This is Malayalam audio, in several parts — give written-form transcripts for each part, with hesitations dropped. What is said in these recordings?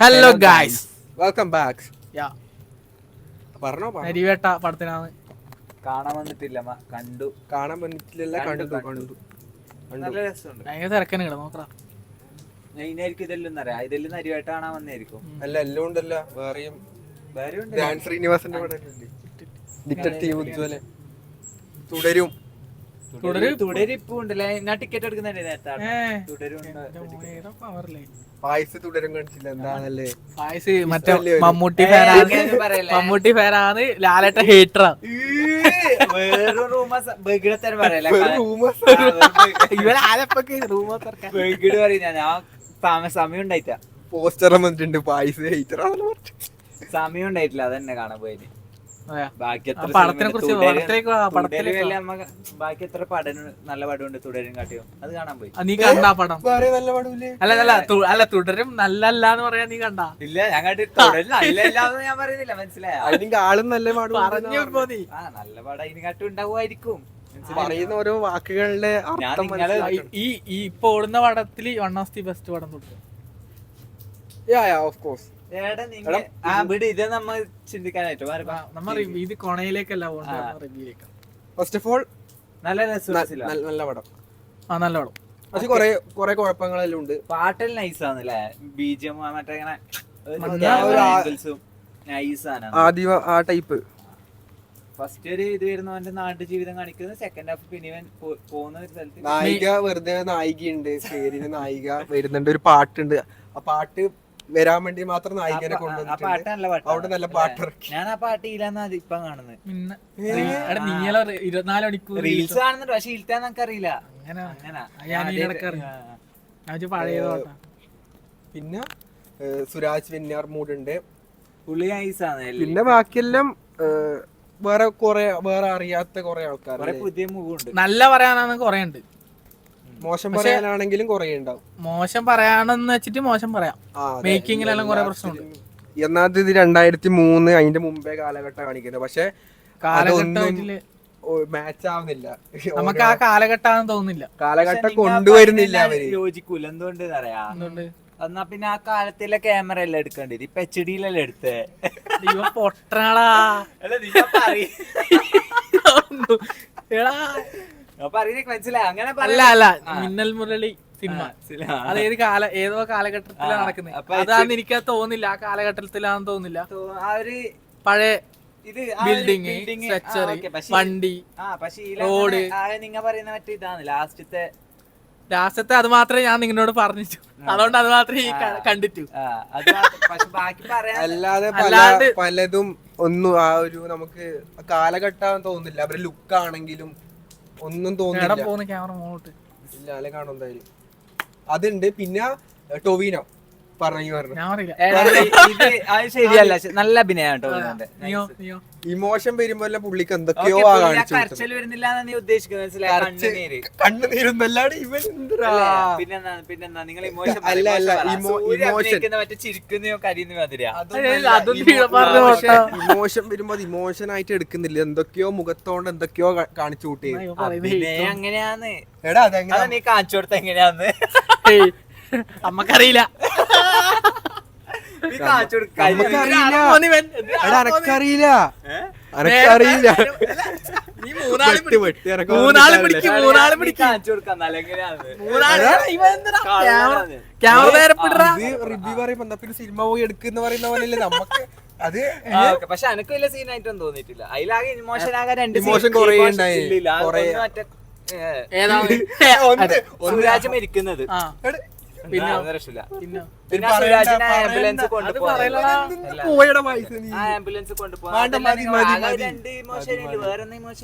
Hello guys, welcome back. പറഞ്ഞോ നരിവേട്ട പടത്തിനാണ് കാണാൻ വന്നിട്ടില്ല, കാണാൻ വന്നിട്ടില്ല. കണ്ടു നല്ല രസമുണ്ട്. ഭയങ്കര തിരക്കന്നെ കിട നോക്കടാ. ഇതിനായിരിക്കും ഇതെല്ലാം അറിയാം, ഇതെല്ലാം നരിവേട്ട കാണാൻ വന്നായിരിക്കും. അല്ല എല്ലാം ഉണ്ടല്ലോ, വേറെയും ഉണ്ട്. ധ്യാൻ ശ്രീനിവാസന്റെ ഡിറ്റക്റ്റീവ് ഉജ്വല തുടരും. തുടരിപ്പൂ ഉണ്ടല്ലേ, ഞാൻ ടിക്കറ്റ് എടുക്കുന്നുണ്ട് നേരത്തെ. പായസ് തുടരും കാണിച്ചില്ല, എന്താണല്ലേ പായസ് മറ്റേ മമ്മൂട്ടി ഫാനാണ്, ലാലേട്ട ഹേറ്ററാ. വേറൊരു റൂമസ് ബഗിടത്തരം പറയല, ഇവൻ ആലപ്പൊക്കെ ബഗിട് പറയുന്ന ഞാൻ സമയം ഉണ്ടായിട്ടാ. പോസ്റ്റർ വന്നിട്ടുണ്ട്, പായസ് സമയം ഉണ്ടായിട്ടില്ല, അതന്നെ കാണാൻ പോയത്. ബാക്കി എത്ര പടം നല്ല പടമുണ്ട്, തുടരും കാട്ടിയോ, അത് കാണാൻ പോയി. നീ കണ്ടാ പടം? നല്ല പടമില്ലേ? അല്ല തുടരും നല്ലല്ലാന്ന് പറയാ, നീ കണ്ടാ? ഇല്ല, ഞാൻ കണ്ടിട്ട് ഞാൻ പറയുന്നില്ല, മനസ്സിലായ ആളും നല്ല പാടും പറഞ്ഞു. നല്ല പടം ഇതിന് കാട്ടും ഉണ്ടാവുമായിരിക്കും. പറയുന്ന ഓരോ വാക്കുകളുടെ ഈ ഇപ്പൊ ഓടുന്ന പടത്തില് വൺ ഓഫ് ദി ബെസ്റ്റ് പടം തുടരും. ഇത് നമ്മ ചിന്തിക്കാനായിട്ട് ഇത് കൊണയിലേക്കല്ല, ഫസ്റ്റ് ഓഫ് ഓൾ നല്ല നല്ല പടം. നല്ല പടം. പക്ഷെ കൊറേ കുഴപ്പങ്ങളെല്ലാം ഉണ്ട്. പാട്ടെല്ലാം നൈസാന്നല്ലേ, ബീജിയം മറ്റേ നൈസാണ്. ആദ്യം ആ ടൈപ്പ് ഫസ്റ്റ് ഒരു ഇത് വരുന്നവന്റെ നാട്ടു ജീവിതം കാണിക്കുന്നത്, സെക്കൻഡ് ഹാഫ് പിന്നെ പോകുന്ന ഒരു സ്ഥലത്ത് നായിക വെറുതെ നായികയുണ്ട്, പേരിന് നായിക വരുന്നുണ്ട്, ഒരു പാട്ടുണ്ട്. ആ പാട്ട് വരാൻ വേണ്ടി മാത്രം നായികനെ കൊണ്ടുവന്നിട്ടുണ്ട്. അവിടെ നല്ല പാട്ട് ഇറക്കി. ഞാൻ ആ പാട്ട് ഇല്ലാന്ന് ഇപ്പൊ കാണുന്നത്. 24 മണിക്കൂർ റീൽസ് കാണുന്നുണ്ട്, പക്ഷെ ഇൽത്താന്ന് നമുക്ക് അറിയില്ല. പിന്നെ സുരാജ് വെഞ്ഞാർ മൂടുണ്ട്, പുള്ളി നൈസാണ്. പിന്നെ ബാക്കിയെല്ലാം വേറെ അറിയാത്ത കൊറേ ആൾക്കാർ. പുതിയ മുഖമുണ്ട്. നല്ല പറയാനാണ് കൊറേ ഉണ്ട്, മോശം പറയാനാണെങ്കിലും കൊറേ ഉണ്ടാവും. മോശം പറയാണെന്ന് വെച്ചിട്ട് മോശം പറയാം, മേക്കിങ്ങിലെല്ലാം കൊറേ പ്രശ്നമുണ്ട്. എന്നാത് ഇത് 2003 അതിന്റെ മുമ്പേ കാലഘട്ടം കാണിക്കുന്നത്, പക്ഷെ കാലഘട്ടത്തില് മാച്ച് ആവുന്നില്ല. നമുക്ക് ആ കാലഘട്ടമാണെന്ന് തോന്നുന്നില്ല, കാലഘട്ടം കൊണ്ടുവരുന്നില്ല അവര്. യോജിക്കൂല, എന്തുകൊണ്ട് പറയാ. എന്നാ പിന്നെ ആ കാലത്തിലെ ക്യാമറ എല്ലാം എടുക്കേണ്ടി, ഇപ്പൊ HD-ലെല്ലാം എടുത്തേ. പൊട്ടനാളാ മനസ്സിലായി. അങ്ങനെ അല്ല മിന്നൽ മുരളി സിനിമ അത് ഏതോ കാലഘട്ടത്തിലാണ് നടക്കുന്നത്. അതാന്ന് എനിക്ക് തോന്നില്ല, ആ കാലഘട്ടത്തിലാന്ന് തോന്നില്ല. പഴയ ബിൽഡിങ്, വണ്ടി, റോഡ്, നിങ്ങ പറയുന്ന മറ്റേ ഇതാണ് ലാസ്റ്റത്തെ. അത് മാത്രമേ ഞാൻ നിങ്ങളോട് പറഞ്ഞിട്ടു, അതുകൊണ്ട് അത് മാത്രമേ കണ്ടിട്ടു. അല്ലാതെ പലതും ഒന്നും ആ ഒരു നമുക്ക് കാലഘട്ടം തോന്നില്ല. അവര് ലുക്ക് ആണെങ്കിലും ഒന്നും തോന്നില്ല. ഇല്ല, അല്ലെ കാണും എന്തായാലും അതുണ്ട്. പിന്നെ ടൊവിനോ ശരിയല്ല, നല്ല അഭിനയം. ഇമോഷൻ വരുമ്പോ പുള്ളിക്ക് എന്തൊക്കെയോ കണ്ണുനീരുന്നല്ലാണ്ട് ഇവൻ പിന്നെന്താ നിങ്ങൾ ഇമോഷൻ വരുമ്പോ ഇമോഷൻ ആയിട്ട് എടുക്കുന്നില്ല, എന്തൊക്കെയോ മുഖത്തോണ്ട് എന്തൊക്കെയോ കാണിച്ചു കൂട്ടി. അങ്ങനെയാന്ന് എടാ അതെങ്ങനെ നീ കാണിച്ചു കൊടുത്ത എങ്ങനെയാന്ന് നമ്മക്കറിയില്ല. അനക്കറിയില്ല. സിനിമ പോയി എടുക്കുന്ന പറയുന്ന പോലെയല്ലേ നമുക്ക് അത്. പക്ഷെ എനക്ക് വലിയ സീനായിട്ടൊന്നും തോന്നിയിട്ടില്ല. അതിലാകെ ഇമോഷൻ ആകെ ഇമോഷൻ കൊറേ ഉണ്ടായി. സുരാജ് മരിക്കുന്നത്, പിന്നെ ആംബുലൻസ്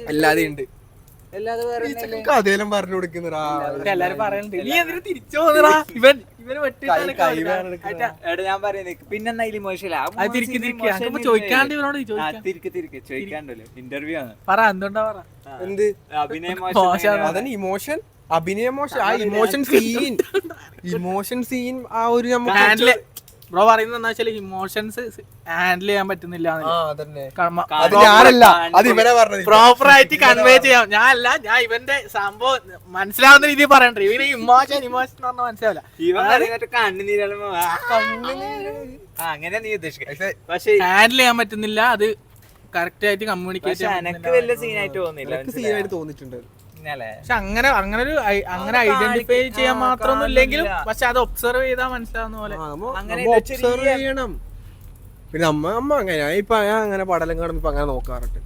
അല്ലാതെ ഉണ്ട്. കഥയിലും പറഞ്ഞു കൊടുക്കുന്നതാ. എല്ലാരും പറയുന്നുണ്ട് ഞാൻ പറയുന്നത്. പിന്നെന്താ ചോദിക്കാണ്ടല്ലോ, ഇന്റർവ്യൂ ആണ്. പറ എന്തുകൊണ്ടാ പറ. എന്ത് അഭിനയം ഇമോഷൻ ഇമോഷൻ സീൻ ആ ഒരു നമുക്ക് ബ്രോ പറയുന്നത് ഇമോഷൻസ് ഹാൻഡിൽ ചെയ്യാൻ പറ്റുന്നില്ല. പ്രോപ്പർ ആയിട്ട് കൺവേ ചെയ്യാം. ഞാൻ ഇവന്റെ സംഭവം മനസ്സിലാവുന്ന രീതിയിൽ പറയണ്ട. ഇവന് ഇമോഷൻ എന്ന് പറഞ്ഞാൽ മനസ്സിലാവില്ല. അങ്ങനെ നീ ഉദ്ദേശിക്കുന്നത്. പക്ഷെ ഹാൻഡിൽ ചെയ്യാൻ പറ്റുന്നില്ല, അത് കറക്റ്റ് ആയിട്ട് കമ്മ്യൂണിക്കേറ്റ് എനക്ക് വലിയ സീനായിട്ട് തോന്നില്ല. സീനായിട്ട് തോന്നിയിട്ടുണ്ട്. പക്ഷെ അങ്ങനെ ഐഡന്റിഫൈ ചെയ്യാൻ മാത്രമൊന്നും ഇല്ലെങ്കിലും പക്ഷെ അത് ഒബ്സർവ് ചെയ്താൽ മനസ്സിലാവുന്ന പോലെ ഒബ്സർവ് ചെയ്യണം. പിന്നെ അമ്മ അങ്ങനെ ഇപ്പൊ ഞാൻ അങ്ങനെ പടലം കാണുമ്പോ അങ്ങനെ നോക്കാറുണ്ട്.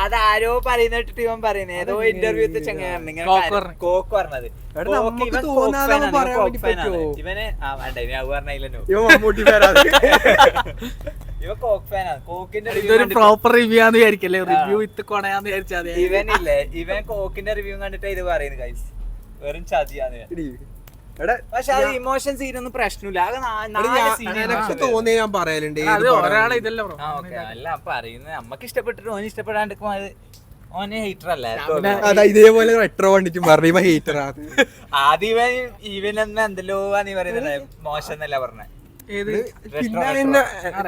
അതാരോ പറയുന്നിട്ട് ഇവൻ പറയുന്നത് ഏതോ ഇന്റർവ്യൂ കോക്ക് പറഞ്ഞത് ഇവന് പറഞ്ഞില്ലല്ലോ ഇവ കോക്ക് ഫാനാണ്. കോക്കിന്റെ ഇതൊരു പ്രോപ്പർ റിവ്യൂ ആന്ന് വിചാരിക്കല്ലേ, റിവ്യൂ വിത്ത് കൊണയാന്ന് വിചാരിച്ചാൽ ഇവനില്ലേ, ഇവൻ കോക്കിന്റെ റിവ്യൂ കണ്ടിട്ട് ഇത് പറയുന്നത് ഗൈസ് വെറും ചതിയാന്ന്. പക്ഷെ അത് ഇമോഷൻ സീനൊന്നും പ്രശ്നമില്ല. തോന്നിയ ഞാൻ പറയലുണ്ട് അത് ഒരാളെ ഇതല്ല ബ്രോ. അല്ല പറയുന്നത് നമ്മക്ക് ഇഷ്ടപ്പെട്ടിട്ട് ഓന് ഇഷ്ടപ്പെടാണ്ട് ഓന് ഹെയ്റ്റർ അല്ലേ. ഇതേപോലെ റെട്രോ കണ്ടിട്ട് പറഞ്ഞു ഹെയ്റ്ററാ. ആദ്യം ഇവനെന്ന് എന്തെല്ലോ നീ പറയുന്നത് മോശം എന്നല്ല പറഞ്ഞ.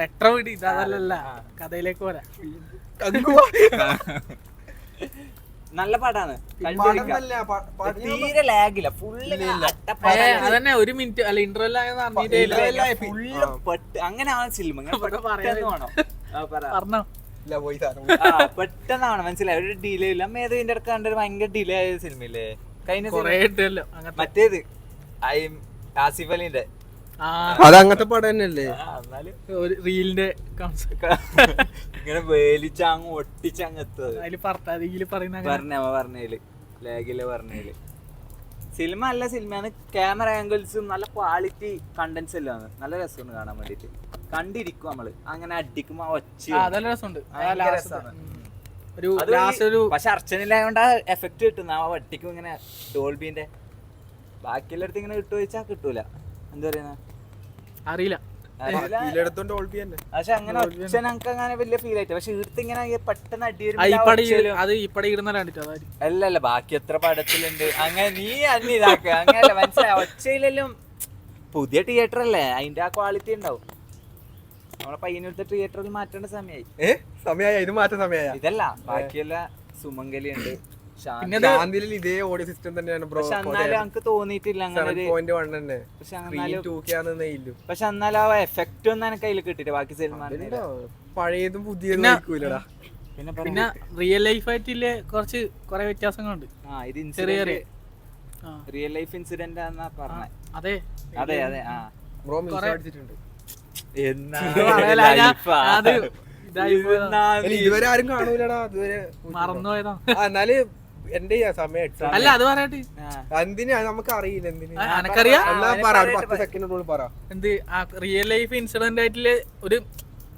റെട്രോ വിട്, ഇതല്ല കഥയിലേക്ക് പോരാ. നല്ല പാട്ടാണ്, തീരെ ലാഗില്ല, ഫുള്ള് അതന്നെ. ഒരു മിനിറ്റ് അല്ല ഇന്റർവെൽ ഫുള്ള് പെട്ട് അങ്ങനെയാണ് സിനിമ. പറഞ്ഞോ പെട്ടെന്നാണ് മനസ്സിലായി, ഒരു ഡിലേ ഇല്ല. മേധവിന്റെ അടുത്ത് കണ്ടൊരു ഭയങ്കര ഡിലേ ആയ സിനിമയില്ലേ കഴിഞ്ഞ മറ്റേത് ആസിഫ് അലിന്റെ. അതങ്ങനത്തെ പടം തന്നെയല്ലേ റീലിന്റെ ഇങ്ങനെ വേലിച്ചങ്ങ് ഒട്ടിച്ചങ്ങെത്തത് പറഞ്ഞേല് ലാഗില് പറഞ്ഞേല്. സിനിമ നല്ല സിനിമയാണ്. ക്യാമറ ആംഗിൾസും നല്ല ക്വാളിറ്റി കണ്ടന്റ്സ് എല്ലാം ആണ്. നല്ല രസമാണ് കാണാൻ വേണ്ടിട്ട്. കണ്ടിരിക്കും നമ്മള് അങ്ങനെ അടിക്കുമ്പോ ഒച്ച പക്ഷെ അർച്ചനിലായോണ്ട് എഫക്ട് കിട്ടുന്ന ആ വട്ടിക്കും ഇങ്ങനെ ഡോൾബിന്റെ. ബാക്കിയുള്ളടത്ത് ഇങ്ങനെ കിട്ടു ചോദിച്ചാ കിട്ടൂല. എന്താ പറയുന്ന അറിയില്ല. പക്ഷെ അങ്ങനെ ഒച്ച ഞങ്ങൾക്ക് അങ്ങനെ വലിയ ഫീൽ ആയിട്ട്. പക്ഷെ ഇവിടുത്തെ ഇങ്ങനെ പെട്ടെന്ന് അല്ലല്ല ബാക്കി എത്ര പടത്തിലുണ്ട് അങ്ങനെ നീ അന്ന് ഇതാക്ക അങ്ങനല്ല മനസ്സിലായി. ഒച്ചയിലെല്ലാം പുതിയ തിയേറ്റർ അല്ലേ, അതിന്റെ ആ ക്വാളിറ്റി ഉണ്ടാവും. നമ്മളെ പയ്യന്നൂരത്തെ തിയേറ്ററിൽ മാറ്റേണ്ട സമയമായി. ഇതല്ല ബാക്കിയല്ല സുമംഗലി ഉണ്ട്, ഇതേ ഓഡിയോ സിസ്റ്റം തന്നെയാണ്. പക്ഷെ എന്നാലും നമുക്ക് തോന്നിയിട്ടില്ല അങ്ങനെ. പക്ഷെ എന്നാലും ആ എഫക്റ്റ് ഒന്നും എനിക്ക് അതിൽ കിട്ടിട്ട് ബാക്കി സിനിമ പഴയതും പുതിയതും. പിന്നെ റിയൽ ലൈഫ് ആയിട്ടില്ലേ കൊറേ വ്യത്യാസങ്ങളുണ്ട്. റിയൽ ലൈഫ് ഇൻസിഡന്റ് ആണെന്നാ പറഞ്ഞ. അതെ അതെ അതെ. ആ ബ്രോ മിസ്സാടിച്ചിട്ടുണ്ട്. ഇതുവരെ ആരും കാണൂലടാ, ഇതുവരെ മറന്നുപോയതാ. എന്നാല് എന്റെ സമയം അല്ല അത് പറയട്ടെ, എന്തിനാ നമുക്ക് അറിയില്ല. എനക്കറിയാം. 10 സെക്കൻഡ് പറ. എന്ത് റിയൽ ലൈഫ് ഇൻസിഡന്റ് ആയിട്ടില് ഒരു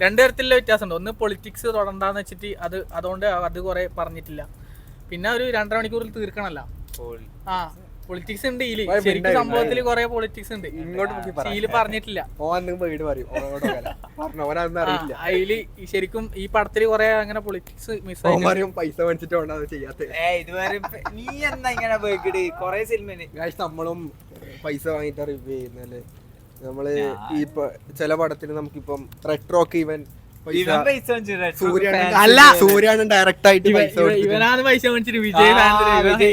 2 തരത്തിലുള്ള വ്യത്യാസമുണ്ട്. ഒന്ന് പൊളിറ്റിക്സ് തൊടണ്ടാന്ന് വെച്ചിട്ട് അതുകൊണ്ട് അത് കുറെ പറഞ്ഞിട്ടില്ല. പിന്നെ ഒരു 2.5 മണിക്കൂറിൽ തീർക്കണല്ലോ. പൊളിറ്റിക്സ് ഉണ്ട് ഇതില്. ശരിക്കും സംഭവത്തില് കൊറേ പൊളിറ്റിക്സ് ഉണ്ട്, ഇതില് പറഞ്ഞിട്ടില്ല. അതില് ശരിക്കും ഈ പടത്തില് കൊറേ അങ്ങനെ പൊളിറ്റിക്സ് മിസ്സായി. പൈസ മേടിച്ചിട്ട് നീ എന്താ ഇങ്ങനെ കൊറേ സിനിമ നമ്മളും പൈസ വാങ്ങിട്ട് റിവ്യൂ ചെയ്യുന്നല്ലേ. നമ്മള് ഈ ചില പടത്തിന് നമുക്കിപ്പം റെട്രോക്ക് ഇവൻ സൂര്യാണ് ഡയറക്റ്റ് ആയിട്ട് ഇവനാണ് പൈസ മേടിച്ചിട്ട് വിജയ് പറയട്ടെ.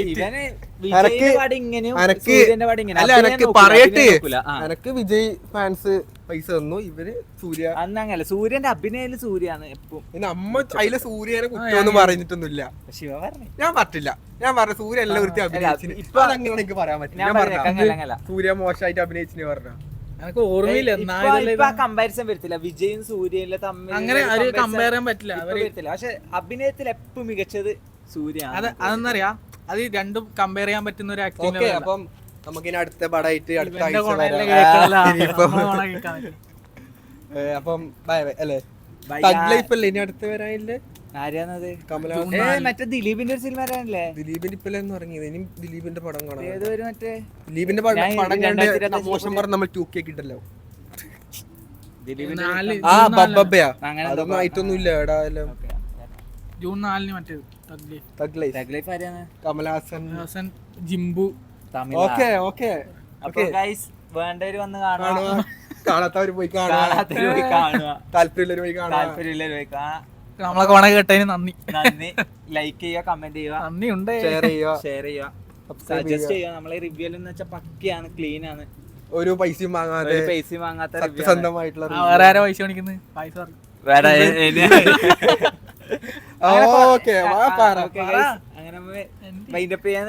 എനക്ക് വിജയ് ഫാൻസ് പൈസ തന്നു, ഇവര് സൂര്യ. അന്നങ്ങല്ല, സൂര്യന്റെ അഭിനയില് സൂര്യാണ് എപ്പം. നമ്മ അതിലെ സൂര്യനെ കുറ്റമൊന്നും പറഞ്ഞിട്ടൊന്നുമില്ല. ഞാൻ പറഞ്ഞില്ല, ഞാൻ പറഞ്ഞ സൂര്യ എല്ലാം വൃത്തി അഭിനയിച്ചിന്. ഇപ്പൊ അങ്ങനെ എനിക്ക് പറയാൻ പറ്റില്ല. ഞാൻ പറഞ്ഞ സൂര്യ മോശമായിട്ട് അഭിനയിച്ചിന് പറഞ്ഞ എനിക്ക് ഓർമ്മയില്ല. കമ്പാരിസൺ വരത്തില്ല വിജയും സൂര്യയിലെ തമ്മിൽ, അങ്ങനെ കമ്പയർ ചെയ്യാൻ പറ്റില്ല. പക്ഷെ അഭിനയത്തിൽ എപ്പോഴും മികച്ചത് സൂര്യാണ്. അതെന്നറിയാം, അത് രണ്ടും കമ്പയർ ചെയ്യാൻ പറ്റുന്ന ഒരു ആക്ടിങ്. അപ്പം നമുക്കിനി അടുത്ത പടമായിട്ട് അടുത്ത ആഴ്ച അപ്പം അല്ലേ തഗ് ലൈഫ് അല്ലേ ഇനി അടുത്ത് വരാനില്ലേ? ആര്യാണത്? മറ്റേ ദിലീപിന്റെ ഒരു സിനിമ വരാനല്ലേ? ദിലീപിന്റെ ഇപ്പല്ലെന്ന് ഇറങ്ങിയത്. ഇനി ദിലീപിന്റെ പടം കാണാം. ഏതൊരു മറ്റേ ദിലീപിന്റെ പടം കണ്ട് മോശം പറഞ്ഞ് നമ്മൾ 2K കിട്ടല്ലോ. അതൊന്നും ആയിട്ടൊന്നും ഇല്ല. ജൂൺ 4 മറ്റേത് തഗ് ലൈഫ് ആര്യാണ്? കമലഹാസൻ, ജിംബു. വേണ്ടവര് വന്ന് കാണുക, കാണാത്തവര് പോയി കാണുക, താല്പര്യമുള്ളവര് പോയി കാണുക. നമ്മളെ കോണ കേട്ടതിന് നന്ദി. ലൈക്ക് ചെയ്യുക, കമന്റ് ചെയ്യുക, നന്ദി ഉണ്ട്, ഷെയർ ചെയ്യുക, സജസ്റ്റ് ചെയ്യുക. നമ്മളെ റിവ്യൂ എന്ന് വെച്ചാൽ പക്കയാണ്, ക്ലീൻ ആണ്. ഒരു പൈസയും വാങ്ങാതെ പൈസ വാങ്ങാത്ത review ആണ്. സത്യസന്ധമായിട്ടുള്ള വേറെ ആരോ പൈസ മേടിക്കുന്നത് പൈസ പറഞ്ഞു വേറെ ഓക്കെ അങ്ങനെ വൈൻഡപ്പ് ചെയ്യാൻ